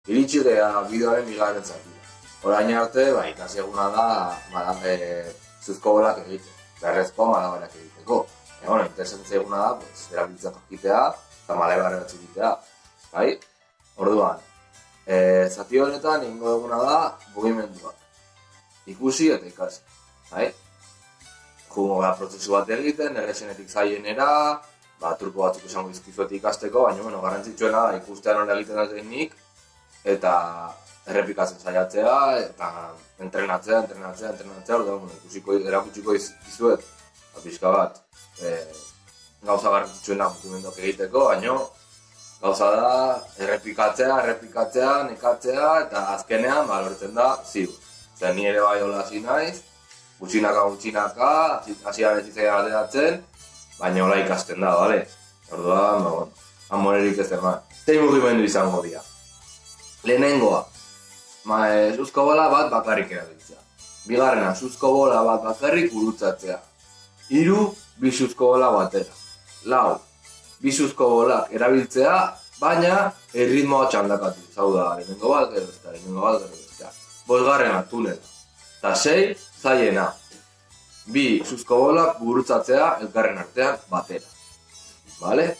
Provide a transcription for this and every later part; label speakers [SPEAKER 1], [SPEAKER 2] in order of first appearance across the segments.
[SPEAKER 1] Iritsi geha bideoaren bigarren zatia. Orain arte, ikasi eguna da zuzko bolak egiten. Berrezko malabarak egiteko. Interesantzia eguna da, erabiltzen jakitea eta malabarak egitea. Bai? Orduan, zati honetan egingo duguna da mugimendua. Ikusi eta ikasi. Bai? Jugo gara prozesu bat egiten, erresenetik zaienera, truko batzuk izango izkizuet ikasteko, baina garrantzitsuena da ikustean hori egiten da zeinik, eta errepikatzen saiatzea, eta entrenatzea, orduan erakutsiko izuet, pixka bat, gauza garrantzitsuena mugimenduak egiteko, baina gauza da errepikatzea, nekatzea, eta azkenean lortzen da ziur. Zer ni ere bai hola hasi naiz, gutxinaka, hasieran ez izan ateratzen, baina hola ikasten da, bale? Orduan, amorerik ez eman. Zein mugimendu izango dira. Lehenengoa, zuzko bola bat bakarrik erabiltzea. Bigarrena, zuzko bola bat bakarrik gurutzatzea. 3, bi zuzko bola batera. 4, bi zuzko bolak erabiltzea, baina erritmoa txandakatu. Hau da, lehenengo bat, gero bestea. 5. tunela. Eta 6, zaiena. 2 zuzko bolak gurutzatzea elkarren artean batera. Bale?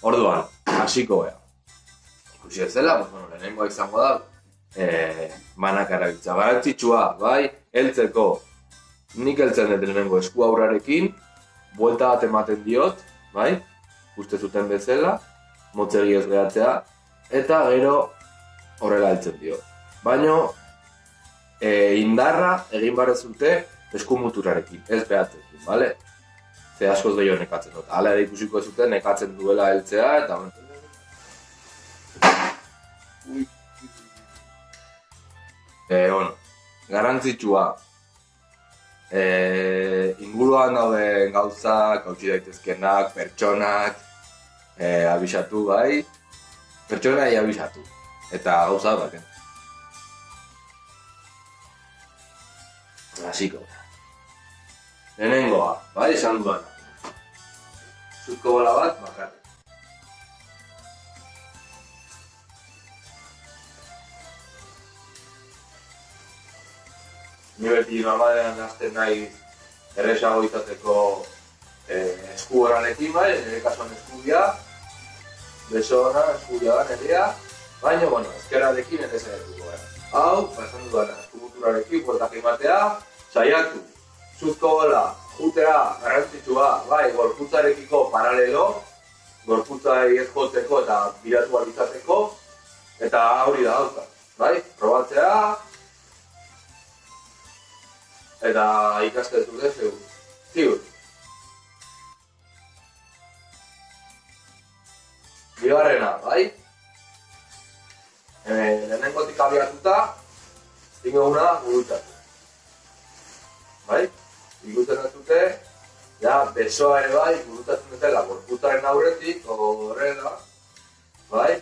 [SPEAKER 1] Orduan, hasiko beha. Ikusi ez dela, lehenengoa izango da, banaka erabiltza. Garantzitsua, bai, heltzeko, nik heltzen dut lehenengo esku aurrarekin, buelta bat ematen diot, bai, uste zuten bezala, motzegi ez gehatzea, eta gero horrela heltzen diot. Baina, indarra egin barrezute esku muturarekin, ez behatzekin, bale? Ze askoz gehiago nekatzen dut. Hala ere ikusiko ez zuten nekatzen duela heltzea, eta garrantzitsua, inguruan dauden gauzak, hautsi daitezkenak, pertsonak, abisatu, bai? Pertsonai abisatu. Eta gauza baten. Hasiko. Lehenengoa, bai, esan duana. Zuzko bola bat, bakarrik. Ni beti normalean hasten nahi erresago izateko esku horanekin, bai, nire kasuan eskudia, beso hona, eskudia da, nirea, baina, ezkerrarekin ere zaiatuko gara. Hau, esan duana, esku muturarekin, bueltak ematea, saiatu. Zuzko bola, jutea, garrantzitsua, bai, gorputzarekiko paralelo, gorputzai ez jotzeko eta biratu izateko, eta hori da hauza, bai, probatzea, eta ikaste zure ziur. Bigarrena, bai, lehenengotik abiatuta, ingeguna gurutzatu. Bai? Ikusten dute, besoa ere bai, gurutatzen dutela gorputzaren aurretik, horrela, bai?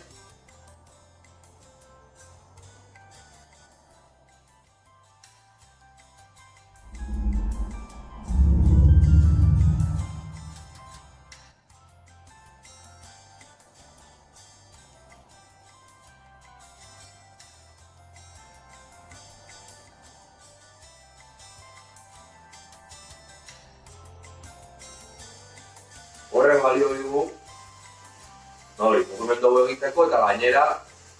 [SPEAKER 1] Horrek balio dugu, mugimendu egiteko eta gainera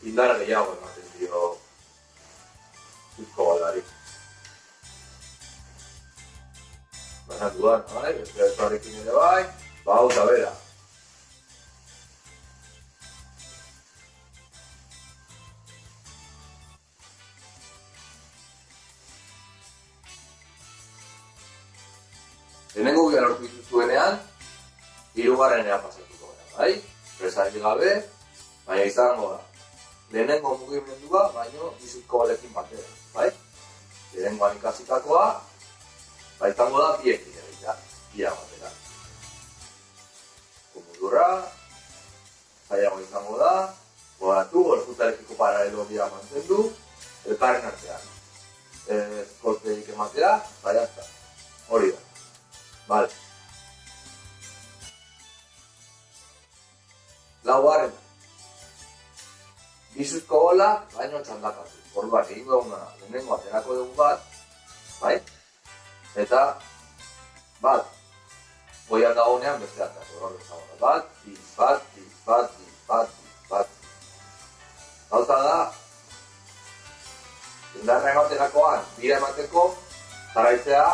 [SPEAKER 1] indar gehiago ematen dio zuzko bolari. Banatu da, bai, besoarekin ere bai, hau eta bera. Lehenengo gila lortu dituzuenean, 3. pasatuko gara, bai? Presarik gabe, baina izango da. Lehenengo mugimendua, baina bizuzko bolekin batera, bai? Lehenengoan ikasitakoa, izango da biekin egitea, ia batera. Kumudurra, zaiago izango da, goratu, gorputzarekiko paralelo bia mantendu, elkarren artean. Kolpeik ematea, jazta. baino txandakatu. Orduan, egin duguna, lehenengo aterako dugu bat, bai? Eta, bat, goian dagoenean beste aterako, bat, bi, bat, bi, bat, bi, bat, bi, bat, bi. Gauza da, indarra ematerakoan, bira emateko, jarraitzea,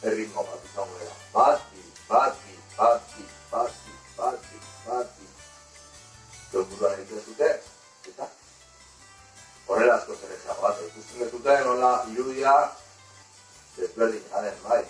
[SPEAKER 1] erritmo bat izango dela. Bat, bi, bat, bi, bat, bi, bat, bi, bat, bi, bat, bi. Buruan egiten zute, eta horrela asko zer ezago bat. Ikusten dezute nola irudia desberdin garen, bai.